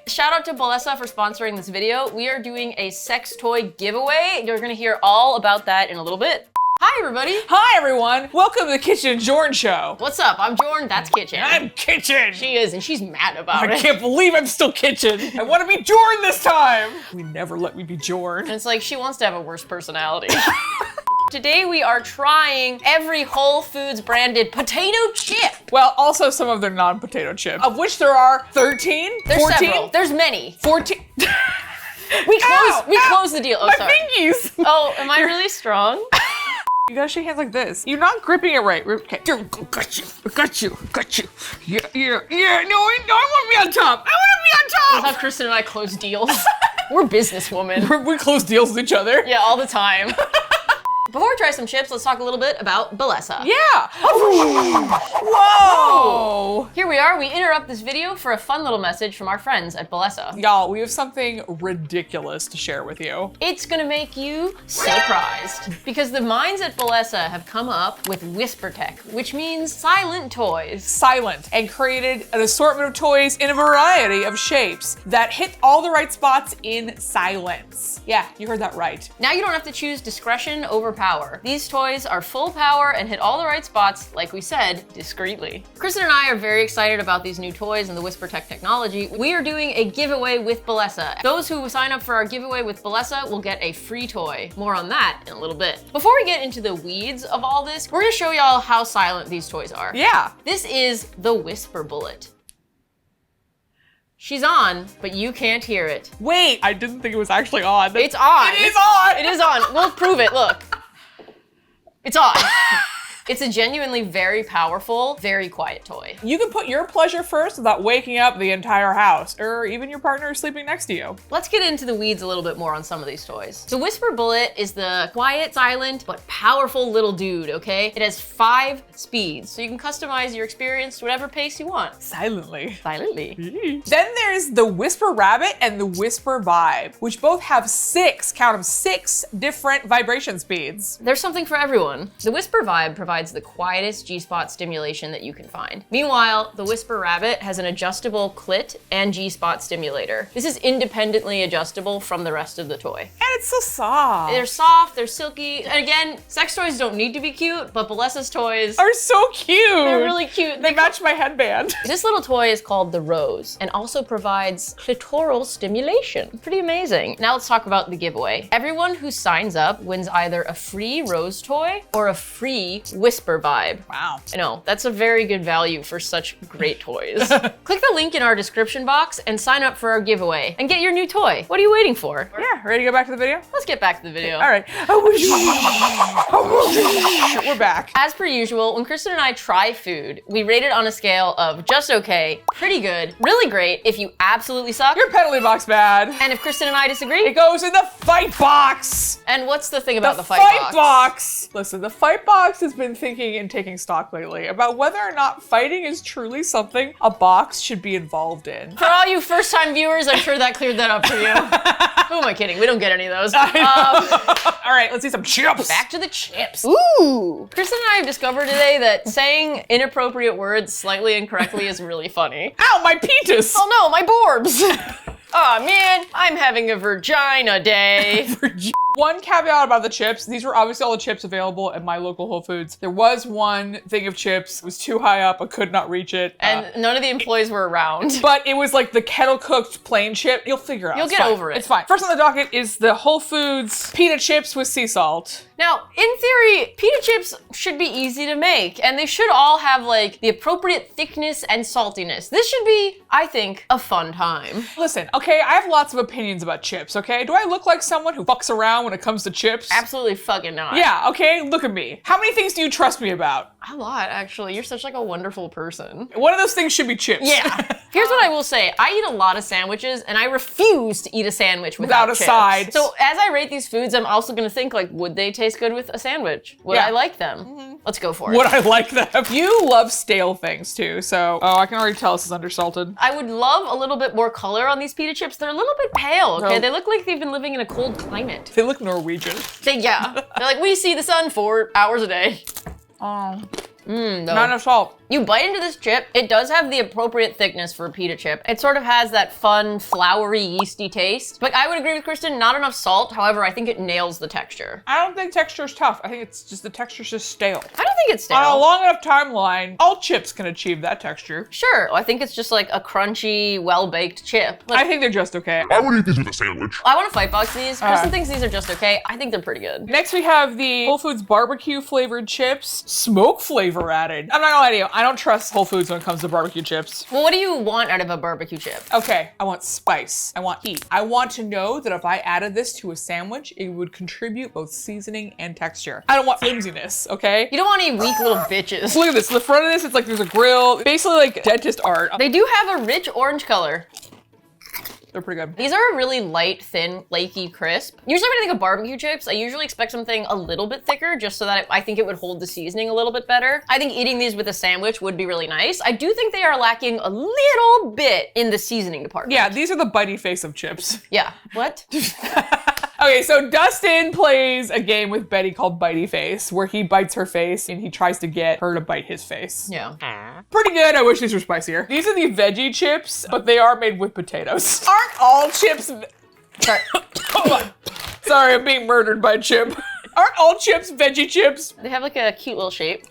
Shout out to Blesa for sponsoring this video. We are doing a sex toy giveaway. You're gonna hear all about that in a little bit. Hi, everybody. Hi, everyone. Welcome to the Kitchen and Jorn show. What's up? I'm Jorn. That's Kitchen. I'm Kitchen. She is, and she's mad about it. I can't believe I'm still Kitchen. I want to be Jorn this time. We never let me be Jorn. And it's like she wants to have a worse personality. Today we are trying every Whole Foods branded potato chip. Well, also some of their non-potato chips, of which there are 13, There's 14? several. There's many. 14. We closed the deal. Oh, my sorry. fingies. Oh, am I really strong? You gotta shake hands like this. You're not gripping it right. Okay. Got you. Yeah. No, I want to be on top. That's how Kristin and I close deals. We're businesswomen. We close deals with each other. Yeah, all the time. Before we try some chips, let's talk a little bit about Blesa. Yeah. Whoa. Here we are. We interrupt this video for a fun little message from our friends at Blesa. Y'all, we have something ridiculous to share with you. It's gonna make you surprised because the minds at Blesa have come up with whisper tech, which means silent toys. Silent, and created an assortment of toys in a variety of shapes that hit all the right spots in silence. Yeah, you heard that right. Now you don't have to choose discretion over power. These toys are full power and hit all the right spots, like we said, discreetly. Kristin and I are very excited about these new toys and the whisper tech technology. We are doing a giveaway with Blesa. Those who sign up for our giveaway with Blesa will get a free toy. More on that in a little bit. Before we get into the weeds of all this, we're gonna show y'all how silent these toys are. Yeah. This is the Whisper Bullet. She's on, but you can't hear it. Wait, I didn't think it was actually on. It's on. It is on. It is on. We'll prove it, look. It's on. It's a genuinely very powerful, very quiet toy. You can put your pleasure first without waking up the entire house, or even your partner sleeping next to you. Let's get into the weeds a little bit more on some of these toys. The Whisper Bullet is the quiet, silent, but powerful little dude, okay? It has 5 speeds, so you can customize your experience to whatever pace you want. Silently. Silently. Then there's the Whisper Rabbit and the Whisper Vibe, which both have 6, count them, 6 different vibration speeds. There's something for everyone. The Whisper Vibe provides the quietest G-spot stimulation that you can find. Meanwhile, the Whisper Rabbit has an adjustable clit and G-spot stimulator. This is independently adjustable from the rest of the toy. And it's so soft. They're soft, they're silky, and again, sex toys don't need to be cute, but Blesa's toys are so cute. They're really cute. They match my headband. This little toy is called the Rose and also provides clitoral stimulation. Pretty amazing. Now let's talk about the giveaway. Everyone who signs up wins either a free Rose toy or a free Whisper Vibe. Wow. I know, that's a very good value for such great toys. Click the link in our description box and sign up for our giveaway and get your new toy. What are you waiting for? Yeah, ready to go back to the video? Let's get back to the video. All right. We're back. As per usual, when Kristin and I try food, we rate it on a scale of just okay, pretty good, really great if you absolutely suck, Your penalty box bad. and if Kristin and I disagree. It goes in the fight box. And what's the thing about the fight box? Listen, the fight box has been thinking and taking stock lately about whether or not fighting is truly something a box should be involved in. For all you first-time viewers, I'm sure that cleared that up for you. Who am I kidding? We don't get any of those. All right, let's see some chips. Back to the chips. Ooh! Kristin and I have discovered today that saying inappropriate words slightly incorrectly is really funny. Ow, my penis. Oh no, my borbs! Aw, man, I'm having a vagina day. One caveat about the chips, these were obviously all the chips available at my local Whole Foods. There was one thing of chips, it was too high up, I could not reach it. And none of the employees were around. But it was like the kettle cooked plain chip. You'll figure it out. You'll get over it. It's fine. First on the docket is the Whole Foods pita chips with sea salt. Now, in theory, pita chips should be easy to make, and they should all have like the appropriate thickness and saltiness. This should be, I think, a fun time. Listen, okay, I have lots of opinions about chips, okay? Do I look like someone who fucks around when it comes to chips? Absolutely fucking not. Yeah, okay, look at me. How many things do you trust me about? A lot, actually. You're such like a wonderful person. One of those things should be chips. Yeah. Here's what I will say. I eat a lot of sandwiches, and I refuse to eat a sandwich without a chips. side. So as I rate these foods, I'm also gonna think like, would they taste good with a sandwich? Would Yeah. I like them? Let's go for it. Would I like them? You love stale things too, so I can already tell this is undersalted. I would love a little bit more color on these pita chips. They're a little bit pale, okay? No. They look like they've been living in a cold climate. They look Norwegian. Yeah. They're like, we see the sun 4 hours a day. Oh. No. Not enough salt. You bite into this chip, it does have the appropriate thickness for a pita chip. It sort of has that fun, floury, yeasty taste. But I would agree with Kristin, not enough salt. However, I think it nails the texture. I don't think texture's tough. I think it's just the texture's just stale. I don't think it's stale. On a long enough timeline, all chips can achieve that texture. Sure, I think it's just like a crunchy, well-baked chip. I think they're just okay. I would eat these with a sandwich. I want to fight box these. Kristin thinks these are just okay. I think they're pretty good. Next we have the Whole Foods barbecue flavored chips, smoke flavor added. I'm not gonna lie to you, I don't trust Whole Foods when it comes to barbecue chips. Well, what do you want out of a barbecue chip? Okay, I want spice. I want heat. I want to know that if I added this to a sandwich, it would contribute both seasoning and texture. I don't want flimsiness, okay? You don't want any weak little bitches. Look at this, the front of this, it's like there's a grill, basically like dentist art. They do have a rich orange color. They're pretty good. These are a really light, thin, flaky crisp. Usually when I think of barbecue chips, I usually expect something a little bit thicker just so that I think it would hold the seasoning a little bit better. I think eating these with a sandwich would be really nice. I do think they are lacking a little bit in the seasoning department. Yeah, these are the bitey face of chips. Yeah. What? Okay, so Dustin plays a game with Betty called Bitey Face, where he bites her face and he tries to get her to bite his face. Yeah. Pretty good. I wish these were spicier. These are the veggie chips, but they are made with potatoes. Aren't all chips... Sorry. Hold on. Sorry, I'm being murdered by a chip. Aren't all chips veggie chips? They have like a cute little shape.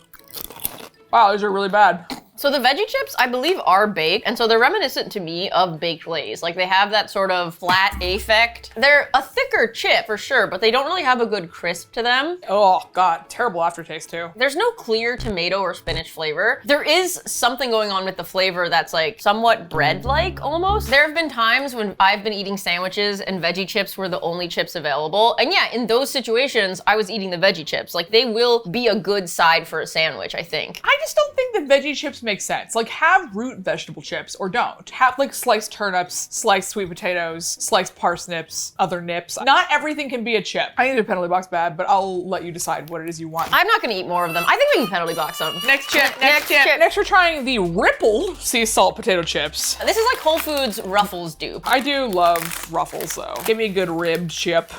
Wow, these are really bad. So the veggie chips, I believe, are baked, and so they're reminiscent to me of baked Lay's. Like, they have that sort of flat affect. They're a thicker chip, for sure, but they don't really have a good crisp to them. Oh, God. Terrible aftertaste, too. There's no clear tomato or spinach flavor. There is something going on with the flavor that's, like, somewhat bread-like, almost. There have been times when I've been eating sandwiches and veggie chips were the only chips available. And yeah, in those situations, I was eating the veggie chips. Like, they will be a good side for a sandwich, I think. I just don't think the veggie chips make sense. Like, have root vegetable chips or don't. Have like sliced turnips, sliced sweet potatoes, sliced parsnips, other nips. Not everything can be a chip. I think the penalty box bad, but I'll let you decide what it is you want. I'm not gonna eat more of them. I think we can penalty box them. Next chip, next chip. Next we're trying the Ripple sea salt potato chips. This is like Whole Foods Ruffles dupe. I do love Ruffles though. Give me a good ribbed chip.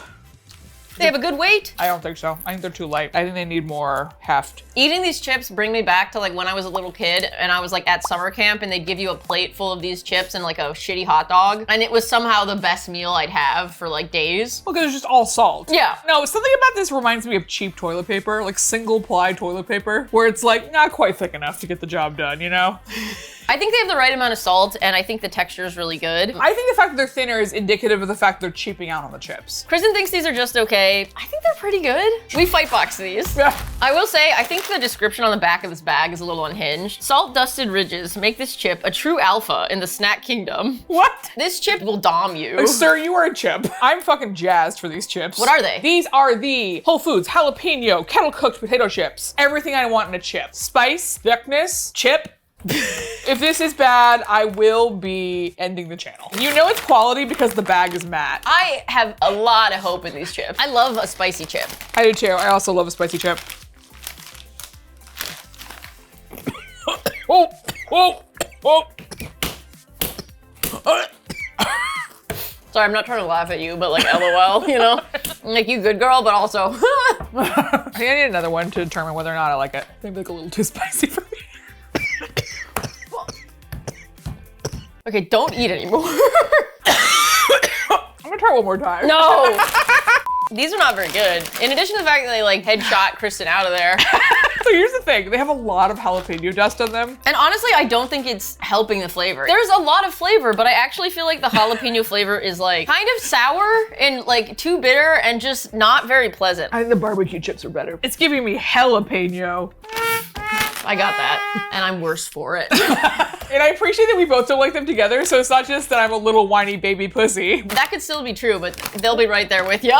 They have a good weight. I don't think so. I think they're too light. I think they need more heft. Eating these chips bring me back to like when I was a little kid and I was like at summer camp and they'd give you a plate full of these chips and like a shitty hot dog. And it was somehow the best meal I'd have for like days. Well, because it's just all salt. Yeah. No, something about this reminds me of cheap toilet paper, like single ply toilet paper, where it's like not quite thick enough to get the job done, you know? I think they have the right amount of salt and I think the texture is really good. I think the fact that they're thinner is indicative of the fact they're cheaping out on the chips. Kristin thinks these are just okay. I think they're pretty good. We fight box these. Yeah. I will say, I think the description on the back of this bag is a little unhinged. Salt-dusted ridges make this chip a true alpha in the snack kingdom. What? This chip will dom you. Like, sir, you are a chip. I'm fucking jazzed for these chips. What are they? These are the Whole Foods jalapeno kettle cooked potato chips. Everything I want in a chip. Spice, thickness, chip. If this is bad, I will be ending the channel. You know it's quality because the bag is matte. I have a lot of hope in these chips. I love a spicy chip. I do too. I also love a spicy chip. Oh, oh, oh. Sorry, I'm not trying to laugh at you, but like LOL, you know? Like, you good girl, but also. I think I need another one to determine whether or not I like it. Maybe like a little too spicy for me. Okay, don't eat anymore. I'm gonna try one more time. No! These are not very good. In addition to the fact that they like headshot Kristin out of there. So here's the thing, they have a lot of jalapeno dust on them. And honestly, I don't think it's helping the flavor. There's a lot of flavor, but I actually feel like the jalapeno flavor is like kind of sour and like too bitter and just not very pleasant. I think the barbecue chips are better. It's giving me jalapeno. I got that, and I'm worse for it. And I appreciate that we both don't like them together, so it's not just that I'm a little whiny baby pussy. That could still be true, but they'll be right there with you.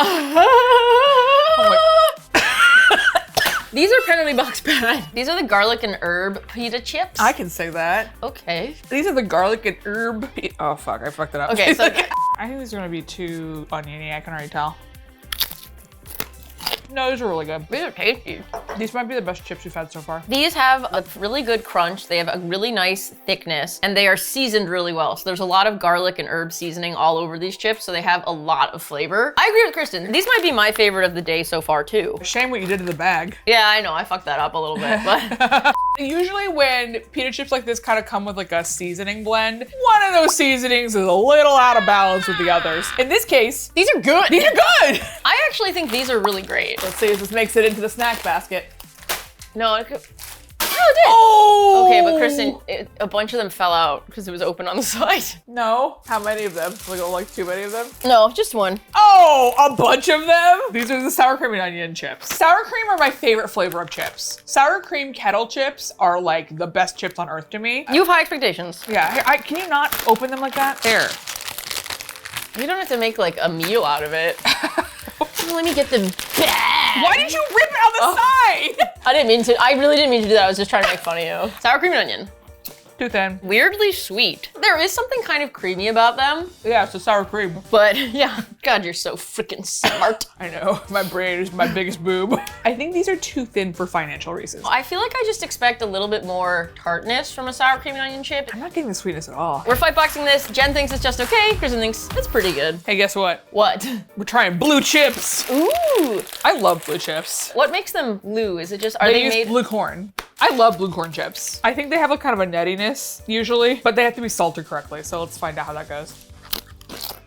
These are penalty box bad. These are the garlic and herb pita chips. I can say that. Okay. These are the garlic and herb. Oh fuck, I fucked it up. Okay, so I think these are gonna be too oniony, I can already tell. No, these are really good. these are tasty. These might be the best chips we've had so far. These have a really good crunch. They have a really nice thickness and they are seasoned really well. So there's a lot of garlic and herb seasoning all over these chips. So they have a lot of flavor. I agree with Kristin. These might be my favorite of the day so far too. Shame what you did to the bag. Yeah, I know. I fucked that up a little bit, but. Usually when pita chips like this kind of come with like a seasoning blend, one of those seasonings is a little out of balance with the others. In this case, These are good. these are good. I actually think these are really great. Let's see if this makes it into the snack basket. No, it could. Oh, it did. Oh! Okay, but Kristin, a bunch of them fell out because it was open on the side. No. How many of them? Like too many of them? No, just one. Oh, a bunch of them? These are the sour cream and onion chips. Sour cream are my favorite flavor of chips. Sour cream kettle chips are like the best chips on earth to me. You have high expectations. Yeah, can you not open them like that? There. You don't have to make like a meal out of it. Let me get the bag. Why did you rip it on the side? I didn't mean to. I really didn't mean to do that. I was just trying to make fun of you. Sour cream and onion. Too thin. Weirdly sweet. There is something kind of creamy about them. Yeah, it's a sour cream. But yeah, God, you're so freaking smart. I know, my brain is my biggest boob. I think these are too thin for financial reasons. I feel like I just expect a little bit more tartness from a sour cream and onion chip. I'm not getting the sweetness at all. We're fight boxing this. Jen thinks it's just okay. Kristin thinks it's pretty good. Hey, guess what? What? We're trying blue chips. Ooh. I love blue chips. What makes them blue? Is it just, are they use made? blue corn. I love blue corn chips. I think they have a kind of a nuttiness usually, but they have to be salted correctly. So let's find out how that goes.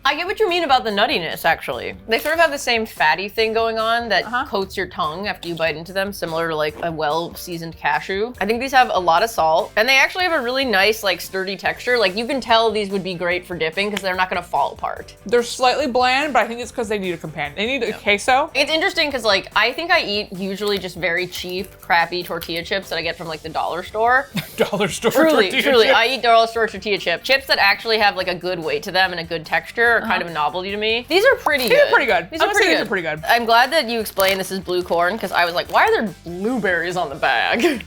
I get what you mean about the nuttiness, actually. They sort of have the same fatty thing going on that coats your tongue after you bite into them, similar to like a well-seasoned cashew. I think these have a lot of salt, and they actually have a really nice, like, sturdy texture. Like, you can tell these would be great for dipping because they're not gonna fall apart. They're slightly bland, but I think it's because they need a companion. They need a queso. It's interesting because, like, I think I eat usually just very cheap, crappy tortilla chips that I get from, like, the dollar store. Dollar store Truly, tortilla truly, chips. I eat dollar store tortilla chips. Chips that actually have, like, a good weight to them and a good texture are kind of a novelty to me. These are pretty good. These are pretty good. These are pretty good. I'm glad that you explained this is blue corn because I was like, why are there blueberries on the bag?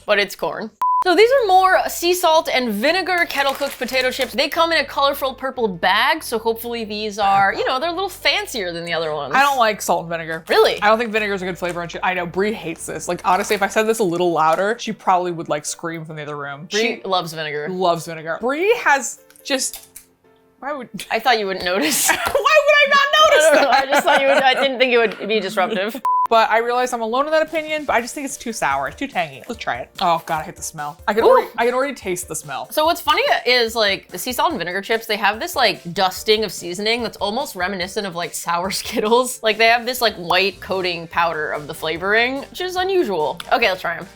But it's corn. So these are more sea salt and vinegar kettle cooked potato chips. They come in a colorful purple bag, so hopefully these are, you know, they're a little fancier than the other ones. I don't like salt and vinegar. Really? I don't think vinegar is a good flavor on chips. I know, Brie hates this. Like, honestly, if I said this a little louder, she probably would like scream from the other room. Brie loves vinegar. Loves vinegar. Brie has just, why would... I thought you wouldn't notice. Why would I not notice that? I just thought you would, I didn't think it would be disruptive. But I realize I'm alone in that opinion, but I just think it's too sour. It's too tangy. Let's try it. Oh God, I hate the smell. I can already taste the smell. So what's funny is like the sea salt and vinegar chips, they have this like dusting of seasoning that's almost reminiscent of like sour Skittles. Like they have this like white coating powder of the flavoring, which is unusual. Okay, let's try them.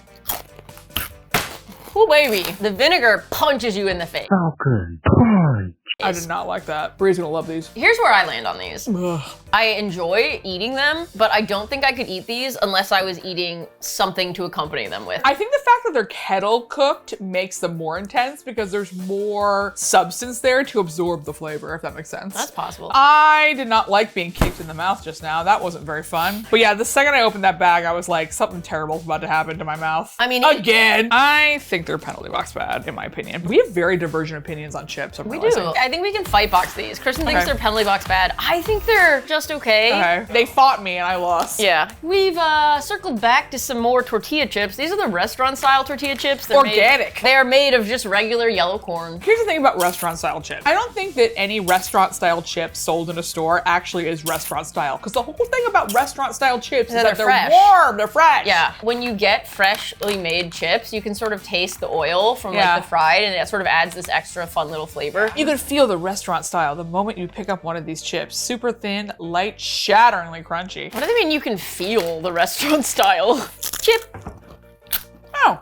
Oh baby, the vinegar punches you in the face. Okay, punch. I did not like that. Brie's gonna love these. Here's where I land on these. Ugh. I enjoy eating them, but I don't think I could eat these unless I was eating something to accompany them with. I think the fact that they're kettle cooked makes them more intense because there's more substance there to absorb the flavor, if that makes sense. That's possible. I did not like being kicked in the mouth just now. That wasn't very fun. But yeah, the second I opened that bag, I was like, something terrible is about to happen to my mouth. I mean, again. I think they're penalty box bad, in my opinion. We have very divergent opinions on chips. I'm We realizing. do. I think we can fight box these. Kristin thinks they're penalty box bad. I think they're just okay. Okay. They fought me and I lost. Yeah. We've circled back to some more tortilla chips. These are the restaurant style tortilla chips. They're Organic. They are made of just regular yellow corn. Here's the thing about restaurant style chips. I don't think that any restaurant style chip sold in a store actually is restaurant style. Because the whole thing about restaurant style chips is that they're fresh. warm, they're fresh. Yeah. When you get freshly made chips, you can sort of taste the oil from like the fried, and it sort of adds this extra fun little flavor. You can feel the restaurant style the moment you pick up one of these chips. Super thin, light, shatteringly crunchy. What do they mean you can feel the restaurant style? Chip. Oh,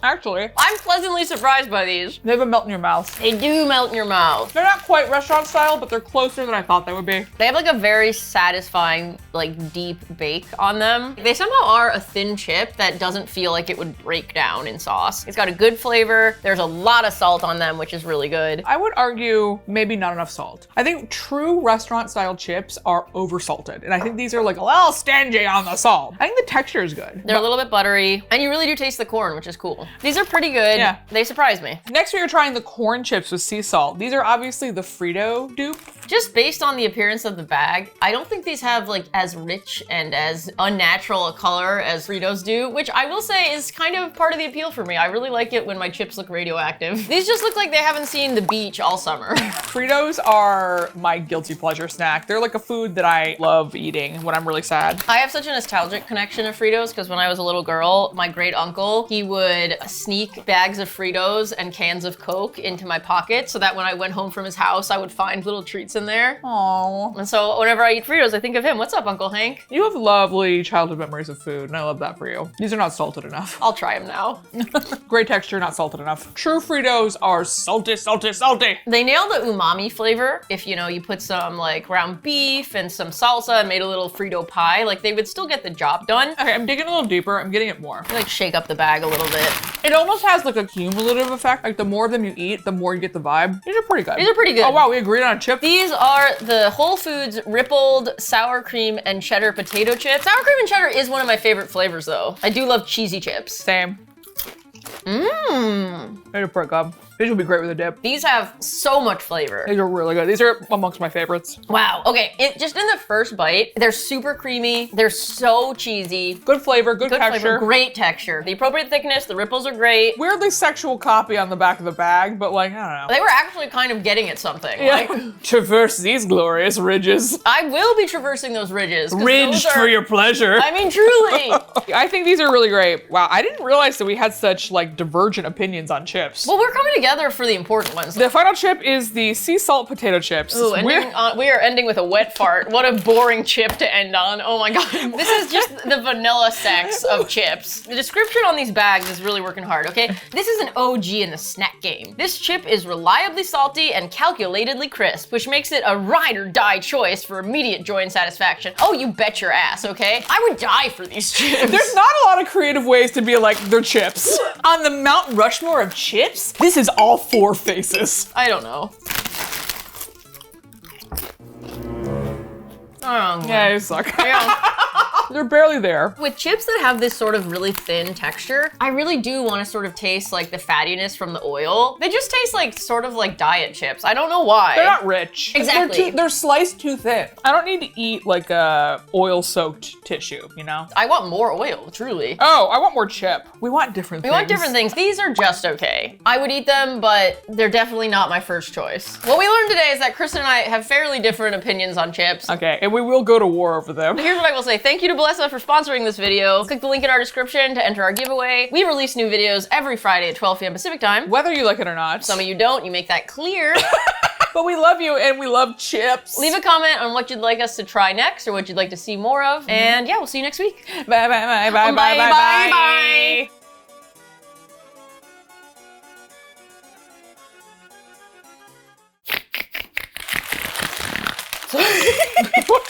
actually. I'm pleasantly surprised by these. They have a melt in your mouth. They do melt in your mouth. They're not quite restaurant style, but they're closer than I thought they would be. They have like a very satisfying, like deep bake on them. They somehow are a thin chip that doesn't feel like it would break down in sauce. It's got a good flavor. There's a lot of salt on them, which is really good. I would argue maybe not enough salt. I think true restaurant style chips are over salted. And I think these are like a little stingy on the salt. I think the texture is good. They're a little bit buttery, and you really do taste the corn, which is cool. These are pretty good. Yeah. They surprise me. Next we are trying the corn chips with sea salt. These are obviously the Frito dupe. just based on the appearance of the bag, I don't think these have like as rich and as unnatural a color as Fritos do, which I will say is kind of part of the appeal for me. I really like it when my chips look radioactive. These just look like they haven't seen the beach all summer. Fritos are my guilty pleasure snack. They're like a food that I love eating when I'm really sad. I have such a nostalgic connection to Fritos because when I was a little girl, my great uncle, he would sneak bags of Fritos and cans of Coke into my pocket so that when I went home from his house, I would find little treats in there. Aww. And so whenever I eat Fritos, I think of him. What's up, Uncle Hank? You have lovely childhood memories of food, and I love that for you. These are not salted enough. I'll try them now. Great texture, not salted enough. True Fritos are salty, salty, salty. They nail the umami flavor. If you put some like ground beef and some salsa and made a little Frito pie, like they would still get the job done. Okay, I'm digging a little deeper. I'm getting it more. Like shake up the bag a little bit. It almost has like a cumulative effect. Like the more of them you eat, the more you get the vibe. These are pretty good. These are pretty good. Oh wow, we agreed on a chip. These are the Whole Foods rippled sour cream and cheddar potato chips. Sour cream and cheddar is one of my favorite flavors though. I do love cheesy chips. Same. Mmm. These are pretty good. These will be great with a dip. These have so much flavor. These are really good. These are amongst my favorites. Wow. Okay, just in the first bite, they're super creamy. They're so cheesy. Good flavor, good texture. Flavor, great texture. The appropriate thickness, the ripples are great. Weirdly sexual copy on the back of the bag, but like, I don't know. They were actually kind of getting at something. Yeah. Like, Traverse these glorious ridges. I will be traversing those ridges. Ridged for your pleasure. I mean, truly. I think these are really great. Wow, I didn't realize that we had such like divergent opinions on chips. Well, we're coming together for the important ones. The final chip is the sea salt potato chips. Ooh, we are ending with a wet fart. What a boring chip to end on. Oh my God. This is just the vanilla sex of chips. The description on these bags is really working hard, okay? This is an OG in the snack game. This chip is reliably salty and calculatedly crisp, which makes it a ride or die choice for immediate joy and satisfaction. Oh, you bet your ass, okay? I would die for these chips. There's not a lot of creative ways to be like, they're chips. On the Mount Rushmore of chips, this is all four faces. I don't know. Oh, yeah, you suck. Yeah. They're barely there. With chips that have this sort of really thin texture, I really do want to sort of taste like the fattiness from the oil. They just taste like sort of like diet chips. I don't know why. They're not rich. Exactly. They're sliced too thin. I don't need to eat like a oil-soaked tissue, you know? I want more oil, truly. Oh, I want more chip. We want different things. We want different things. These are just okay. I would eat them, but they're definitely not my first choice. What we learned today is that Kristin and I have fairly different opinions on chips. Okay, and we will go to war over them. Here's what I will say. Thank you to Blesa for sponsoring this video. Click the link in our description to enter our giveaway. We release new videos every Friday at 12 p.m. Pacific time. Whether you like it or not. Some of you don't, you make that clear. But we love you and we love chips. Leave a comment on what you'd like us to try next or what you'd like to see more of. And yeah, we'll see you next week. Bye, bye, bye, bye, bye, bye, bye. Bye.